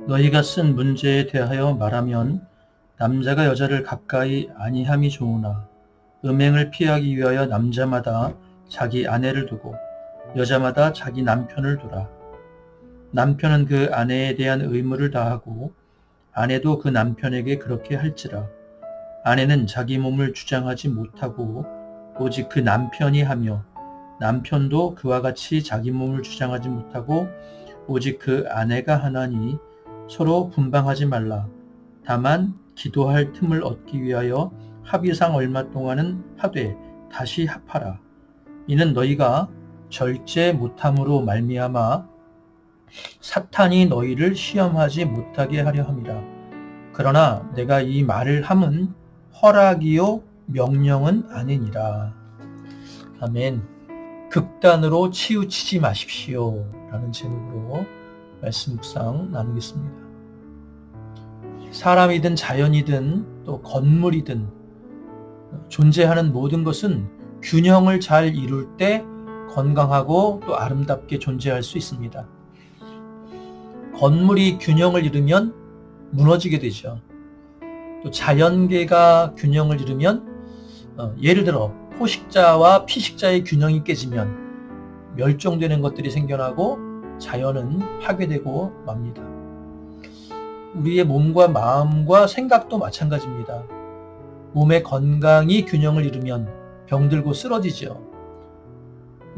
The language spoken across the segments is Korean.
너희가 쓴 문제에 대하여 말하면 남자가 여자를 가까이 아니함이 좋으나 음행을 피하기 위하여 남자마다 자기 아내를 두고 여자마다 자기 남편을 두라. 남편은 그 아내에 대한 의무를 다하고 아내도 그 남편에게 그렇게 할지라. 아내는 자기 몸을 주장하지 못하고 오직 그 남편이 하며 남편도 그와 같이 자기 몸을 주장하지 못하고 오직 그 아내가 하나니 서로 분방하지 말라. 다만 기도할 틈을 얻기 위하여 합의상 얼마 동안은 하되 다시 합하라. 이는 너희가 절제 못함으로 말미암아 사탄이 너희를 시험하지 못하게 하려 함이라. 그러나 내가 이 말을 함은 허락이요 명령은 아니니라. 아멘. 극단으로 치우치지 마십시오 라는 제목으로 말씀 묵상 나누겠습니다. 사람이든 자연이든 또 건물이든 존재하는 모든 것은 균형을 잘 이룰 때 건강하고 또 아름답게 존재할 수 있습니다. 건물이 균형을 잃으면 무너지게 되죠. 또 자연계가 균형을 잃으면 예를 들어 포식자와 피식자의 균형이 깨지면 멸종되는 것들이 생겨나고 자연은 파괴되고 맙니다. 우리의 몸과 마음과 생각도 마찬가지입니다. 몸의 건강이 균형을 잃으면 병들고 쓰러지죠.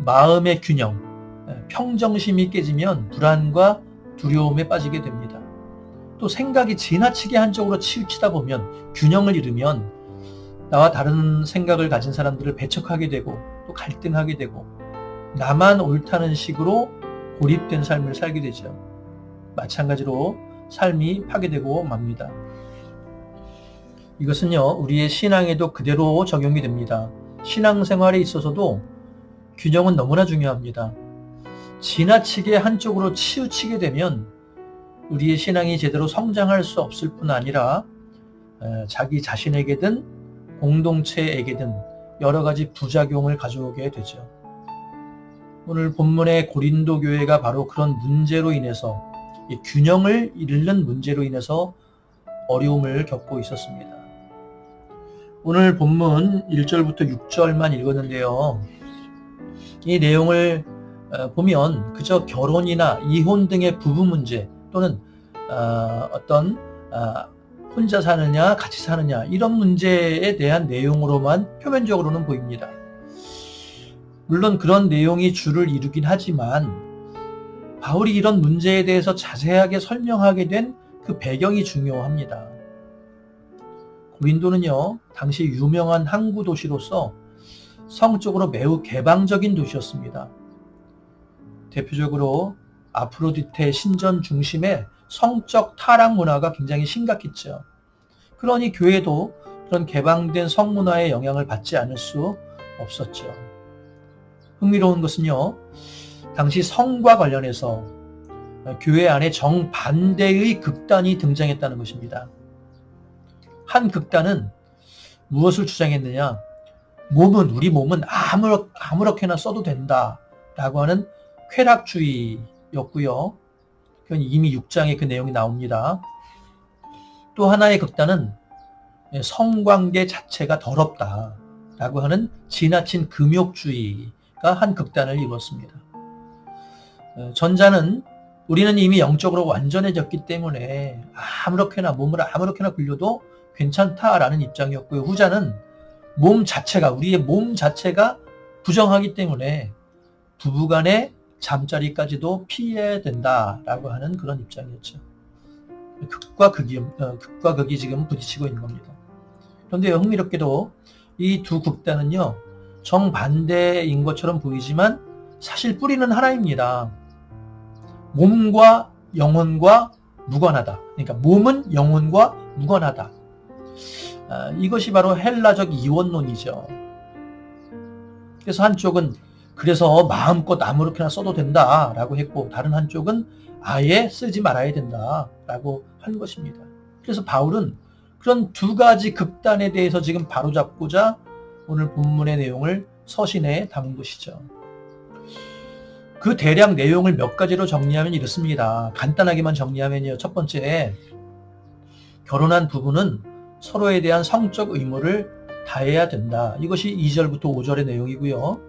마음의 균형, 평정심이 깨지면 불안과 두려움에 빠지게 됩니다. 또 생각이 지나치게 한쪽으로 치우치다 보면 균형을 잃으면 나와 다른 생각을 가진 사람들을 배척하게 되고 또 갈등하게 되고 나만 옳다는 식으로 고립된 삶을 살게 되죠. 마찬가지로 삶이 파괴되고 맙니다. 이것은요, 우리의 신앙에도 그대로 적용이 됩니다. 신앙생활에 있어서도 균형은 너무나 중요합니다. 지나치게 한쪽으로 치우치게 되면 우리의 신앙이 제대로 성장할 수 없을 뿐 아니라 자기 자신에게든 공동체에게든 여러 가지 부작용을 가져오게 되죠. 오늘 본문의 고린도 교회가 바로 그런 문제로 인해서 이 균형을 잃는 문제로 인해서 어려움을 겪고 있었습니다. 오늘 본문 1절부터 6절만 읽었는데요. 이 내용을 보면 그저 결혼이나 이혼 등의 부부 문제 또는 어떤 혼자 사느냐 같이 사느냐 이런 문제에 대한 내용으로만 표면적으로는 보입니다. 물론 그런 내용이 주를 이루긴 하지만 바울이 이런 문제에 대해서 자세하게 설명하게 된 그 배경이 중요합니다. 고린도는요, 당시 유명한 항구 도시로서 성적으로 매우 개방적인 도시였습니다. 대표적으로 아프로디테 신전 중심의 성적 타락 문화가 굉장히 심각했죠. 그러니 교회도 그런 개방된 성문화의 영향을 받지 않을 수 없었죠. 흥미로운 것은요, 당시 성과 관련해서 교회 안에 정반대의 극단이 등장했다는 것입니다. 한 극단은 무엇을 주장했느냐? 우리 몸은 아무렇게나 써도 된다라고 하는 쾌락주의였고요. 그건 이미 6장에 그 내용이 나옵니다. 또 하나의 극단은 성관계 자체가 더럽다라고 하는 지나친 금욕주의가 한 극단을 이뤘습니다. 전자는 우리는 이미 영적으로 완전해졌기 때문에 몸을 아무렇게나 굴려도 괜찮다라는 입장이었고요. 후자는 우리의 몸 자체가 부정하기 때문에 부부간의 잠자리까지도 피해야 된다라고 하는 그런 입장이었죠. 극과 극이 지금 부딪히고 있는 겁니다. 그런데 흥미롭게도 이 두 극단은요, 정반대인 것처럼 보이지만 사실 뿌리는 하나입니다. 몸과 영혼과 무관하다. 그러니까 몸은 영혼과 무관하다. 이것이 바로 헬라적 이원론이죠. 그래서 한쪽은 그래서 마음껏 아무렇게나 써도 된다라고 했고 다른 한쪽은 아예 쓰지 말아야 된다라고 한 것입니다. 그래서 바울은 그런 두 가지 극단에 대해서 지금 바로잡고자 오늘 본문의 내용을 서신에 담은 것이죠. 그 대략 내용을 몇 가지로 정리하면 이렇습니다. 간단하게만 정리하면요. 첫 번째, 결혼한 부부는 서로에 대한 성적 의무를 다해야 된다. 이것이 2절부터 5절의 내용이고요.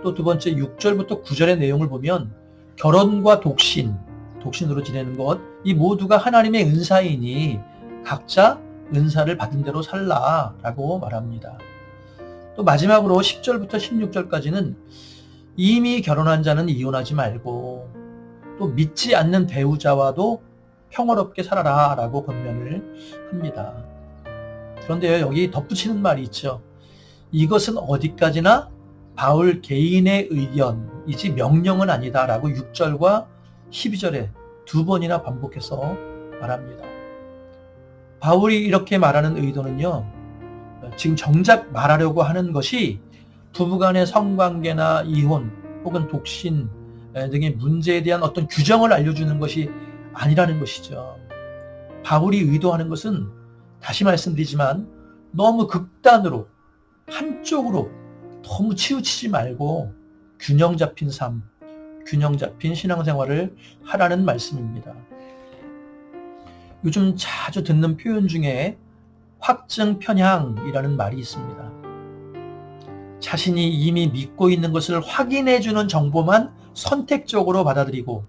또 두 번째 6절부터 9절의 내용을 보면 결혼과 독신으로 지내는 것, 이 모두가 하나님의 은사이니 각자 은사를 받은 대로 살라라고 말합니다. 또 마지막으로 10절부터 16절까지는 이미 결혼한 자는 이혼하지 말고 또 믿지 않는 배우자와도 평화롭게 살아라 라고 권면을 합니다. 그런데요, 여기 덧붙이는 말이 있죠. 이것은 어디까지나 바울 개인의 의견이지 명령은 아니다 라고 6절과 12절에 두 번이나 반복해서 말합니다. 바울이 이렇게 말하는 의도는요, 지금 정작 말하려고 하는 것이 부부간의 성관계나 이혼 혹은 독신 등의 문제에 대한 어떤 규정을 알려주는 것이 아니라는 것이죠. 바울이 의도하는 것은 다시 말씀드리지만 너무 극단으로 한쪽으로 너무 치우치지 말고 균형 잡힌 삶, 균형 잡힌 신앙생활을 하라는 말씀입니다. 요즘 자주 듣는 표현 중에 확증 편향이라는 말이 있습니다. 자신이 이미 믿고 있는 것을 확인해주는 정보만 선택적으로 받아들이고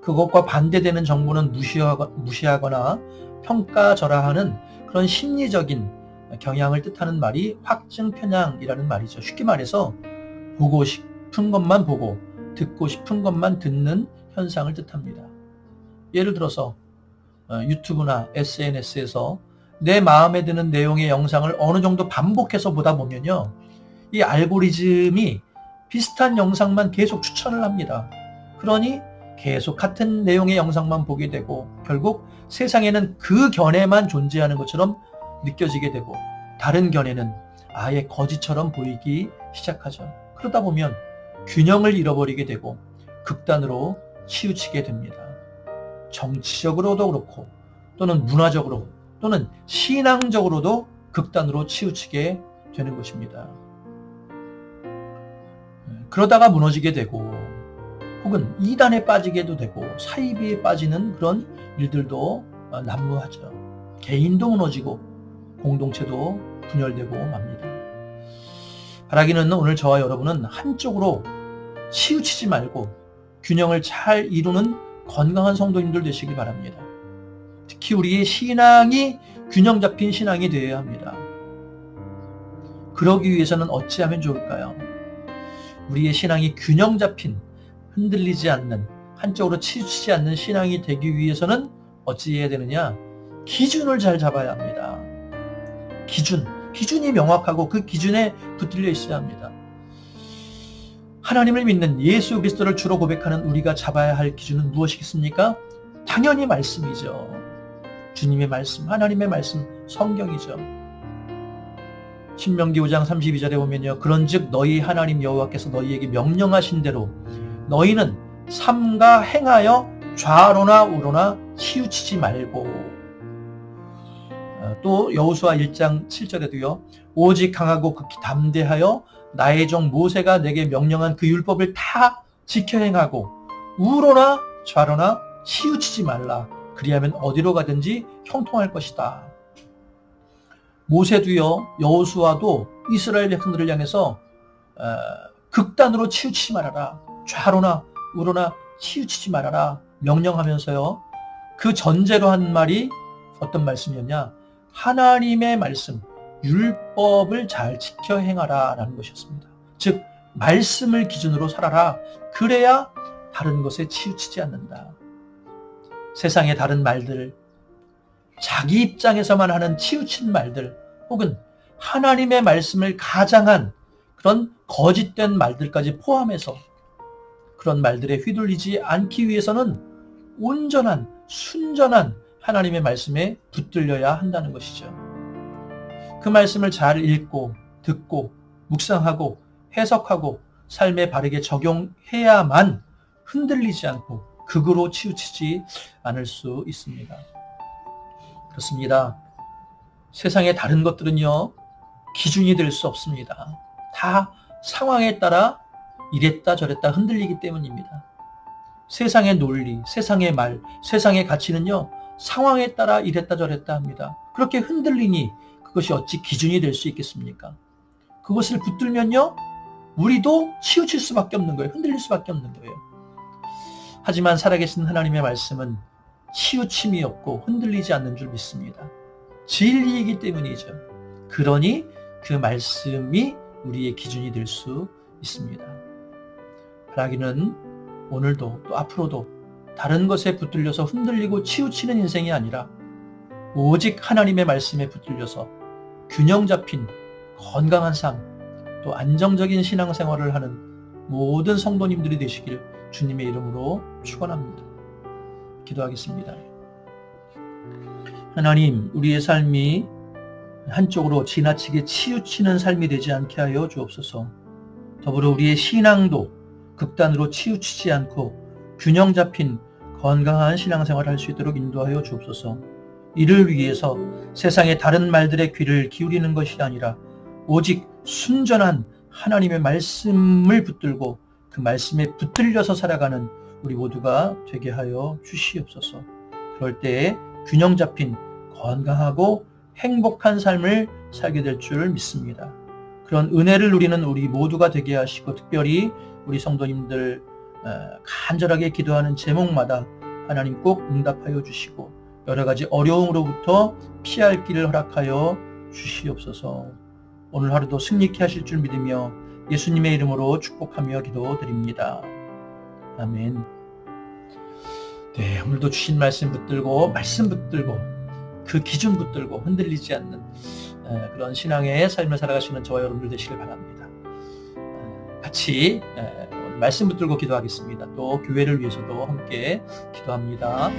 그것과 반대되는 정보는 무시하거나 평가절하하는 그런 심리적인 경향을 뜻하는 말이 확증 편향이라는 말이죠. 쉽게 말해서 보고 싶은 것만 보고 듣고 싶은 것만 듣는 현상을 뜻합니다. 예를 들어서 유튜브나 SNS에서 내 마음에 드는 내용의 영상을 어느 정도 반복해서 보다 보면요, 이 알고리즘이 비슷한 영상만 계속 추천을 합니다. 그러니 계속 같은 내용의 영상만 보게 되고 결국 세상에는 그 견해만 존재하는 것처럼 느껴지게 되고 다른 견해는 아예 거짓처럼 보이기 시작하죠. 그러다 보면 균형을 잃어버리게 되고 극단으로 치우치게 됩니다. 정치적으로도 그렇고 또는 문화적으로 또는 신앙적으로도 극단으로 치우치게 되는 것입니다. 그러다가 무너지게 되고 혹은 이단에 빠지게도 되고 사이비에 빠지는 그런 일들도 난무하죠. 개인도 무너지고 공동체도 분열되고 맙니다. 바라기는 오늘 저와 여러분은 한쪽으로 치우치지 말고 균형을 잘 이루는 건강한 성도님들 되시기 바랍니다. 특히 우리의 신앙이 균형 잡힌 신앙이 되어야 합니다. 그러기 위해서는 어찌하면 좋을까요? 우리의 신앙이 균형 잡힌, 흔들리지 않는, 한쪽으로 치우치지 않는 신앙이 되기 위해서는 어찌 해야 되느냐? 기준을 잘 잡아야 합니다. 기준이 명확하고 그 기준에 붙들려 있어야 합니다. 하나님을 믿는 예수 그리스도를 주로 고백하는 우리가 잡아야 할 기준은 무엇이겠습니까? 당연히 말씀이죠. 주님의 말씀, 하나님의 말씀, 성경이죠. 신명기 5장 32절에 보면요, 그런즉 너희 하나님 여호와께서 너희에게 명령하신 대로 너희는 삼가 행하여 좌로나 우로나 치우치지 말고, 또 여호수아 1장 7절에도요 오직 강하고 극히 담대하여 나의 종 모세가 내게 명령한 그 율법을 다 지켜 행하고 우로나 좌로나 치우치지 말라. 그리하면 어디로 가든지 형통할 것이다. 모세도요, 여호수아도 이스라엘 백성들을 향해서 극단으로 치우치지 말아라, 좌로나 우로나 치우치지 말아라 명령하면서요, 그 전제로 한 말이 어떤 말씀이었냐? 하나님의 말씀, 율법을 잘 지켜 행하라 라는 것이었습니다. 즉 말씀을 기준으로 살아라. 그래야 다른 것에 치우치지 않는다. 세상의 다른 말들, 자기 입장에서만 하는 치우친 말들, 혹은 하나님의 말씀을 가장한 그런 거짓된 말들까지 포함해서 그런 말들에 휘둘리지 않기 위해서는 온전한, 순전한 하나님의 말씀에 붙들려야 한다는 것이죠. 그 말씀을 잘 읽고 듣고 묵상하고 해석하고 삶에 바르게 적용해야만 흔들리지 않고 극으로 치우치지 않을 수 있습니다. 그렇습니다. 세상의 다른 것들은요, 기준이 될 수 없습니다. 다 상황에 따라 이랬다 저랬다 흔들리기 때문입니다. 세상의 논리, 세상의 말, 세상의 가치는요, 상황에 따라 이랬다 저랬다 합니다. 그렇게 흔들리니 그것이 어찌 기준이 될 수 있겠습니까? 그것을 붙들면요, 우리도 치우칠 수밖에 없는 거예요. 흔들릴 수밖에 없는 거예요. 하지만 살아계신 하나님의 말씀은 치우침이 없고 흔들리지 않는 줄 믿습니다. 진리이기 때문이죠. 그러니 그 말씀이 우리의 기준이 될 수 있습니다. 바라기는 오늘도 또 앞으로도 다른 것에 붙들려서 흔들리고 치우치는 인생이 아니라 오직 하나님의 말씀에 붙들려서 균형 잡힌 건강한 삶, 또 안정적인 신앙생활을 하는 모든 성도님들이 되시길 주님의 이름으로 축원합니다. 기도하겠습니다. 하나님, 우리의 삶이 한쪽으로 지나치게 치우치는 삶이 되지 않게 하여 주옵소서. 더불어 우리의 신앙도 극단으로 치우치지 않고 균형 잡힌 건강한 신앙생활을 할 수 있도록 인도하여 주옵소서. 이를 위해서 세상의 다른 말들의 귀를 기울이는 것이 아니라 오직 순전한 하나님의 말씀을 붙들고 그 말씀에 붙들려서 살아가는 우리 모두가 되게 하여 주시옵소서. 그럴 때에 균형 잡힌 건강하고 행복한 삶을 살게 될 줄 믿습니다. 그런 은혜를 누리는 우리 모두가 되게 하시고, 특별히 우리 성도님들 간절하게 기도하는 제목마다 하나님 꼭 응답하여 주시고 여러 가지 어려움으로부터 피할 길을 허락하여 주시옵소서. 오늘 하루도 승리케 하실 줄 믿으며 예수님의 이름으로 축복하며 기도드립니다. 아멘. 네, 오늘도 주신 말씀 붙들고 그 기준 붙들고 흔들리지 않는 그런 신앙의 삶을 살아가시는 저와 여러분들 되시길 바랍니다. 같이 오늘 말씀 붙들고 기도하겠습니다. 또 교회를 위해서도 함께 기도합니다.